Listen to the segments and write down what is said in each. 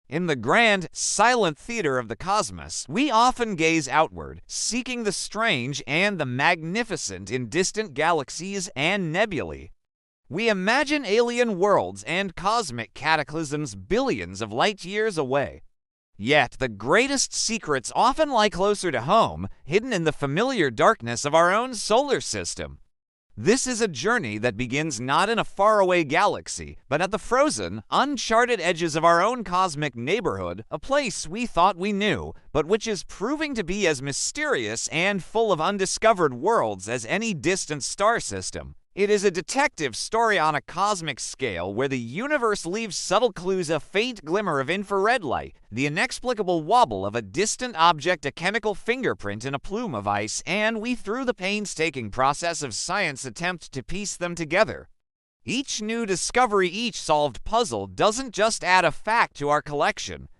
In the grand, silent theater of the cosmos, we often gaze outward, seeking the strange and the magnificent in distant galaxies and nebulae. We imagine alien worlds and cosmic cataclysms billions of light years away. Yet the greatest secrets often lie closer to home, hidden in the familiar darkness of our own solar system. This is a journey that begins not in a faraway galaxy, but at the frozen, uncharted edges of our own cosmic neighborhood, a place we thought we knew, but which is proving to be as mysterious and full of undiscovered worlds as any distant star system. It is a detective story on a cosmic scale where the universe leaves subtle clues, a faint glimmer of infrared light, the inexplicable wobble of a distant object, a chemical fingerprint in a plume of ice, and we, through the painstaking process of science, attempt to piece them together. Each new discovery, each solved puzzle doesn't just add a fact to our collection.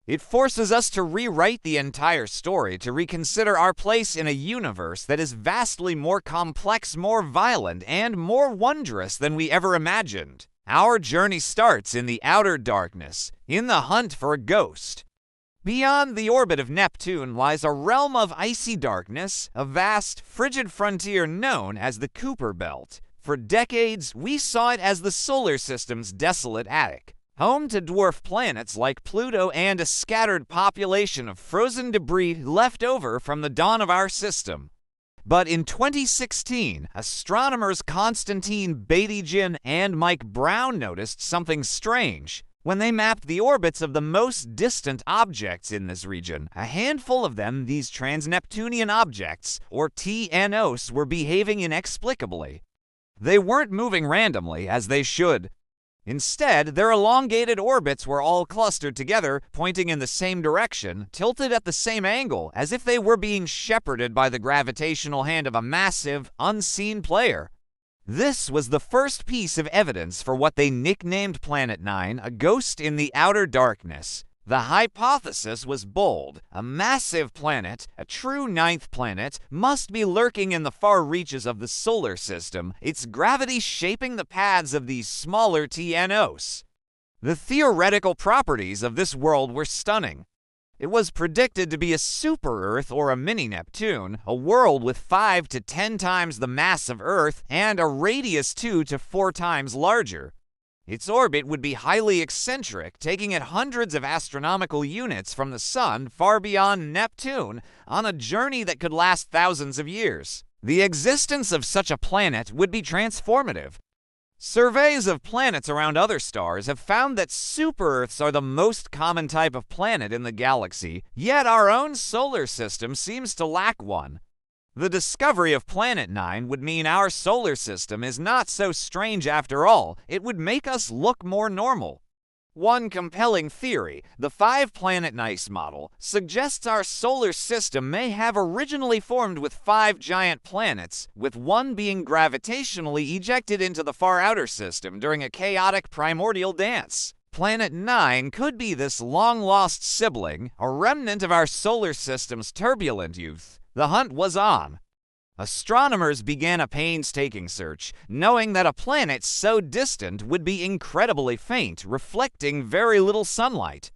It forces us to rewrite the entire story, to reconsider our place in a universe that is vastly more complex, more violent, and more wondrous than we ever imagined. Our journey starts in the outer darkness, in the hunt for a ghost. Beyond the orbit of Neptune lies a realm of icy darkness, a vast, frigid frontier known as the Kuiper Belt. For decades, we saw it as the solar system's desolate attic, home to dwarf planets like Pluto and a scattered population of frozen debris left over from the dawn of our system. But in 2016, astronomers Konstantin Batygin and Mike Brown noticed something strange. When they mapped the orbits of the most distant objects in this region, a handful of them, these trans-Neptunian objects, or TNOs, were behaving inexplicably. They weren't moving randomly, as they should. Instead, their elongated orbits were all clustered together, pointing in the same direction, tilted at the same angle, as if they were being shepherded by the gravitational hand of a massive, unseen player. This was the first piece of evidence for what they nicknamed Planet 9, a ghost in the outer darkness. The hypothesis was bold. A massive planet, a true ninth planet, must be lurking in the far reaches of the solar system, its gravity shaping the paths of these smaller TNOs. The theoretical properties of this world were stunning. It was predicted to be a super-Earth or a mini-Neptune, a world with 5 to 10 times the mass of Earth and a radius 2 to 4 times larger. Its orbit would be highly eccentric, taking it hundreds of astronomical units from the Sun, far beyond Neptune, on a journey that could last thousands of years. The existence of such a planet would be transformative. Surveys of planets around other stars have found that super-Earths are the most common type of planet in the galaxy, yet our own solar system seems to lack one. The discovery of Planet 9 would mean our solar system is not so strange after all. It would make us look more normal. One compelling theory, the 5-planet NICE model, suggests our solar system may have originally formed with 5 giant planets, with one being gravitationally ejected into the far outer system during a chaotic primordial dance. Planet 9 could be this long-lost sibling, a remnant of our solar system's turbulent youth. The hunt was on. Astronomers began a painstaking search, knowing that a planet so distant would be incredibly faint, reflecting very little sunlight.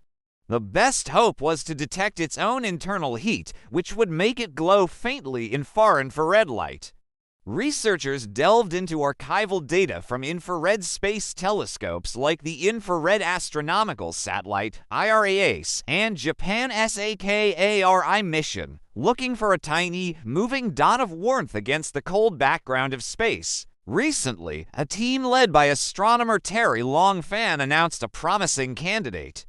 The best hope was to detect its own internal heat, which would make it glow faintly in far infrared light. Researchers delved into archival data from infrared space telescopes like the Infrared Astronomical Satellite, IRAS, and Japan SAKARI mission, looking for a tiny, moving dot of warmth against the cold background of space. Recently, a team led by astronomer Terry Longfan announced a promising candidate.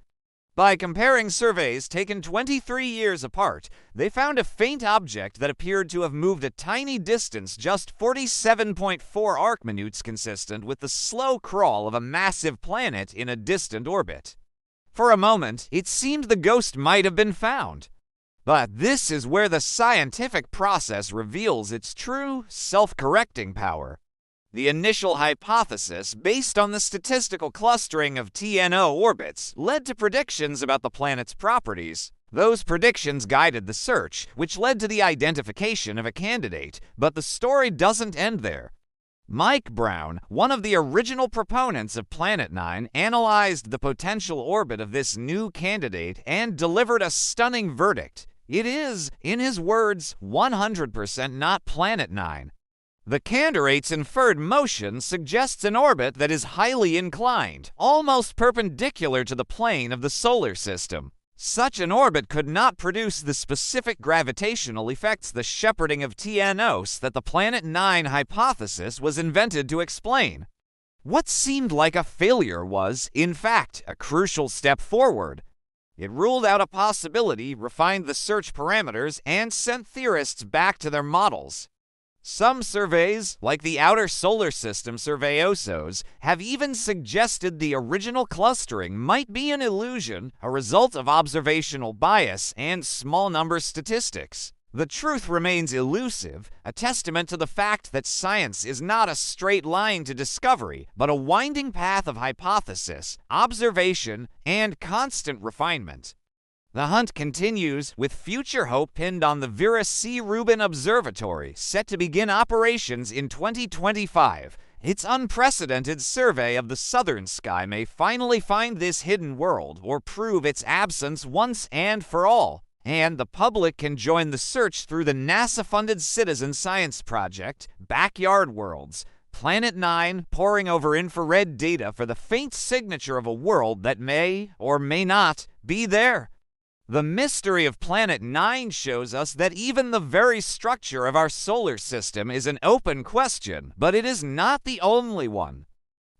By comparing surveys taken 23 years apart, they found a faint object that appeared to have moved a tiny distance, just 47.4 arcminutes, consistent with the slow crawl of a massive planet in a distant orbit. For a moment, it seemed the ghost might have been found. But this is where the scientific process reveals its true, self-correcting power. The initial hypothesis, based on the statistical clustering of TNO orbits, led to predictions about the planet's properties. Those predictions guided the search, which led to the identification of a candidate. But the story doesn't end there. Mike Brown, one of the original proponents of Planet Nine, analyzed the potential orbit of this new candidate and delivered a stunning verdict. It is, in his words, 100% not Planet Nine. The candidate's inferred motion suggests an orbit that is highly inclined, almost perpendicular to the plane of the solar system. Such an orbit could not produce the specific gravitational effects, the shepherding of TNOs, that the Planet Nine hypothesis was invented to explain. What seemed like a failure was, in fact, a crucial step forward. It ruled out a possibility, refined the search parameters, and sent theorists back to their models. Some surveys, like the Outer Solar System survey OSOS, have even suggested the original clustering might be an illusion, a result of observational bias and small number statistics. The truth remains elusive, a testament to the fact that science is not a straight line to discovery, but a winding path of hypothesis, observation, and constant refinement. The hunt continues, with future hope pinned on the Vera C. Rubin Observatory, set to begin operations in 2025. Its unprecedented survey of the southern sky may finally find this hidden world, or prove its absence once and for all. And the public can join the search through the NASA-funded citizen science project, Backyard Worlds. Planet Nine poring over infrared data for the faint signature of a world that may, or may not, be there. The mystery of Planet Nine shows us that even the very structure of our solar system is an open question, but it is not the only one.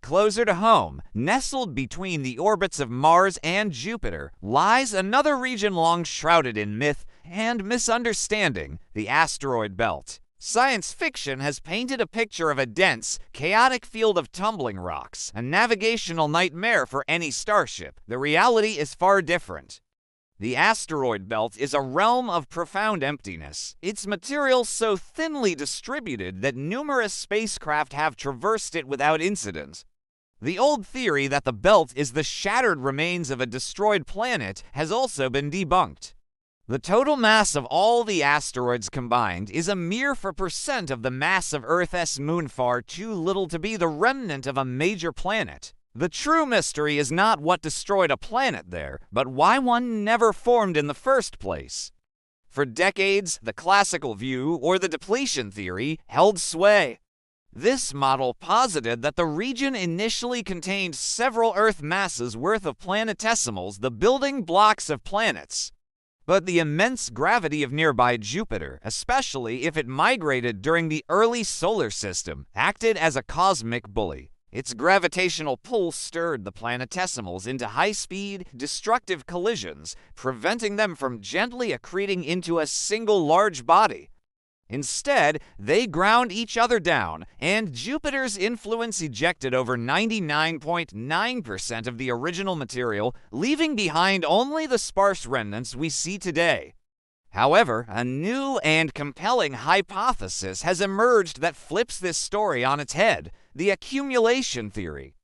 Closer to home, nestled between the orbits of Mars and Jupiter, lies another region long shrouded in myth and misunderstanding, the asteroid belt. Science fiction has painted a picture of a dense, chaotic field of tumbling rocks, a navigational nightmare for any starship. The reality is far different. The asteroid belt is a realm of profound emptiness, its material so thinly distributed that numerous spacecraft have traversed it without incident. The old theory that the belt is the shattered remains of a destroyed planet has also been debunked. The total mass of all the asteroids combined is a mere 4% of the mass of Earth's moon, far too little to be the remnant of a major planet. The true mystery is not what destroyed a planet there, but why one never formed in the first place. For decades, the classical view, or the depletion theory, held sway. This model posited that the region initially contained several Earth masses worth of planetesimals, the building blocks of planets. But the immense gravity of nearby Jupiter, especially if it migrated during the early solar system, acted as a cosmic bully. Its gravitational pull stirred the planetesimals into high-speed, destructive collisions, preventing them from gently accreting into a single large body. Instead, they ground each other down, and Jupiter's influence ejected over 99.9% of the original material, leaving behind only the sparse remnants we see today. However, a new and compelling hypothesis has emerged that flips this story on its head: the accumulation theory.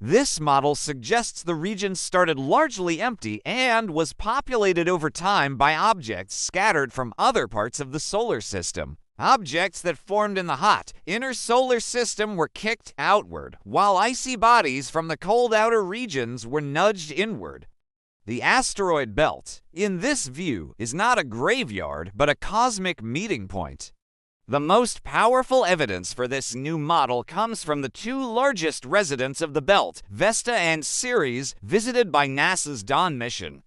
This model suggests the region started largely empty and was populated over time by objects scattered from other parts of the solar system. Objects that formed in the hot, inner solar system were kicked outward, while icy bodies from the cold outer regions were nudged inward. The asteroid belt, in this view, is not a graveyard, but a cosmic meeting point. The most powerful evidence for this new model comes from the two largest residents of the belt, Vesta and Ceres, visited by NASA's Dawn mission.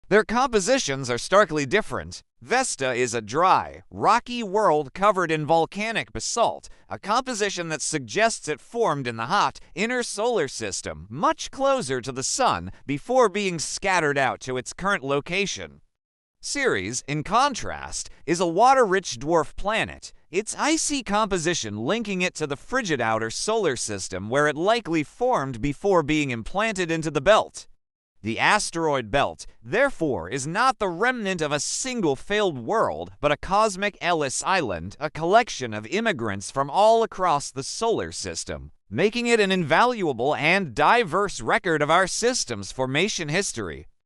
Their compositions are starkly different. Vesta is a dry, rocky world covered in volcanic basalt, a composition that suggests it formed in the hot, inner solar system, much closer to the Sun, before being scattered out to its current location. Ceres, in contrast, is a water-rich dwarf planet, its icy composition linking it to the frigid outer solar system where it likely formed before being implanted into the belt. The asteroid belt, therefore, is not the remnant of a single failed world, but a cosmic Ellis Island, a collection of immigrants from all across the solar system, making it an invaluable and diverse record of our system's formation history.